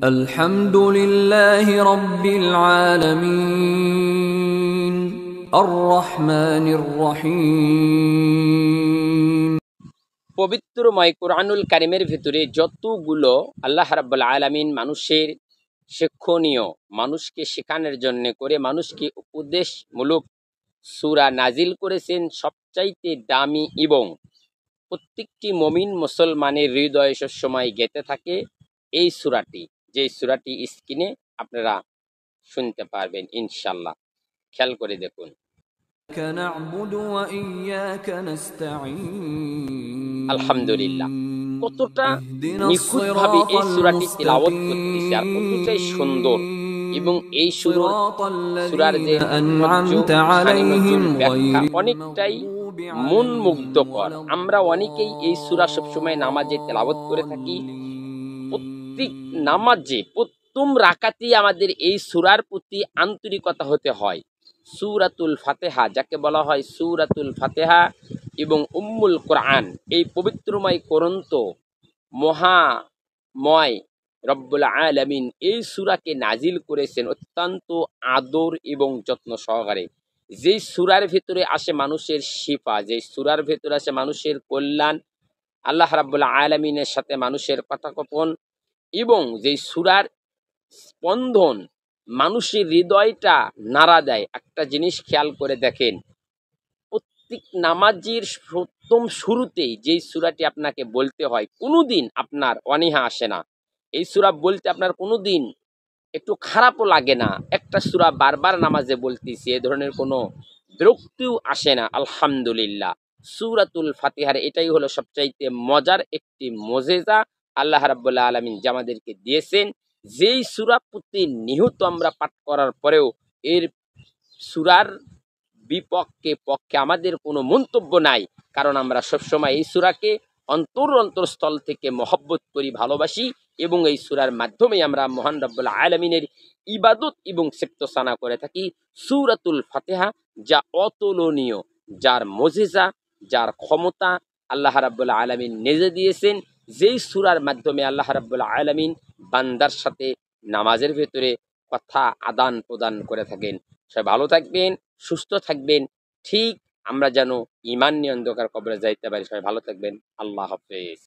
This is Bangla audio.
الحمد لله رب العالمين الرحمن الرحيم। পবিত্রময় কোরআনুল কারিমের ভিতরে যতগুলো আল্লাহ রাব্বুল আলামিন মানুষের শিক্ষণীয়, মানুষকে শেখানোর জন্য করে, মানুষকে উপদেশমূলক সূরা নাজিল করেছেন, সবচাইতে দামি এবং প্রত্যেকটি মুমিন মুসলমানের হৃদয়ে সবসময় গেঁথে থাকে এই সূরাটি, যে সূরাটি স্ক্রিনে আপনারা শুনতে পারবেন ইনশাআল্লাহ। খেয়াল করে দেখুন। আলহামদুলিল্লাহ, কতটা নিখুঁতভাবে এই সূরাটি তিলাওয়াত করতেছে আর কতটাই সুন্দর, এবং এই সূরার যে ব্যাখ্যা অনেকটাই মন মুগ্ধকর। আমরা অনেকেই এই সূরা সবসময় নামাজে তেলাওয়াত করে থাকি। প্রত্যেক নামাজে প্রথম রাকাতেই আমাদের এই সূরার প্রতি আন্তরিকতা হতে হয়। সূরাতুল ফাতিহা, যাকে বলা হয় সূরাতুল ফাতিহা এবং উম্মুল কোরআন, এই পবিত্রময় গ্রন্থ মহাময় রব্বুল আলামিন এই সূরাকে নাজিল করেছেন অত্যন্ত আদর এবং যত্ন সহকারে। যেই সূরার ভিতরে আসে মানুষের শিফা, যেই সূরার ভিতরে আসে মানুষের কল্যাণ, আল্লাহ রাব্বুল আলামিনের সাথে মানুষের কথোপকথন, এবং যেই সূরার স্পন্দন মানুষের হৃদয়টা নাড়া দেয়। একটা জিনিস খেয়াল করে দেখেন, প্রত্যেক নামাজের প্রথম শুরুতেই যেই সূরাটি আপনাকে বলতে হয়, কোনোদিন আপনার অনীহা আসে না। এই সূরা বলতে আপনার কোনোদিন একটু খারাপও লাগে না। একটা সূরা বারবার নামাজে বলতেছি, এ ধরনের কোনো বিরক্তিও আসে না। আলহামদুলিল্লাহ, সূরাতুল ফাতিহার এটাই হলো সবচাইতে মজার একটি মুজিজা আল্লাহ রাব্বুল আলামিন যে আমাদেরকে দিয়েছেন। যেই সূরা প্রতিনিয়ত আমরা পাঠ করার পরেও এর সূরার পক্ষে আমাদের কোনো মন্তব্য নাই, কারণ আমরা সবসময় এই সূরাকে অন্তরস্থল থেকে মহব্বত করি, ভালোবাসি, এবং এই সূরার মাধ্যমে আমরা মহান রব্বুল আলামিনের ইবাদত এবং সিফতসানা করে থাকি। সূরাতুল ফাতিহা যা অতুলনীয়, যার মুজিজা, যার ক্ষমতা আল্লাহ রাব্বুল আলামিন নিজে দিয়েছেন, যেই সূরার মাধ্যমে আল্লাহ রাব্বুল আলামিন বান্দার সাথে নামাজের ভেতরে কথা আদান প্রদান করে থাকেন। সবাই ভালো থাকবেন, সুস্থ থাকবেন, ঠিক আমরা যেন ঈমান নিয়ে অন্ধকার কবরে যাইতে পারি। সবাই ভালো থাকবেন। আল্লাহ হাফেজ।